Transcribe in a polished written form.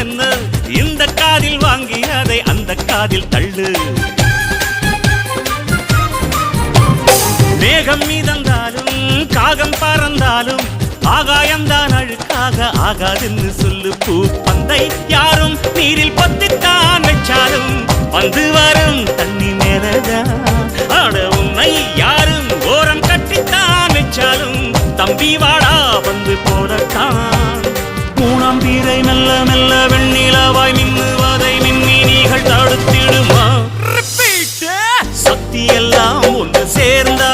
என்ன இந்த காதில் வாங்கி அதை அந்த காதில் தள்ளு. மேகம் மீதந்தாலும் காகம் பறந்தாலும் ஆகாயம்தான் அழுக்காக ஆகாதுன்னு சொல்லு. பூ பந்தை யாரும் நீரில் பத்தித்தான் வச்சாலும் வந்து வரும் தண்ணி மேலதான். ஆட உன்னை யாரும் ஓரம் கட்டித்தான் வச்சாலும் தம்பி வாடா வந்து போடத்தான். மூணாம் பீரை மெல்ல மெல்ல வெண்ணிலவாய் மின்னுவதை மின்மினிகள் தடுத்திடுமா? சக்தி எல்லாம் ஒன்று சேர்ந்தா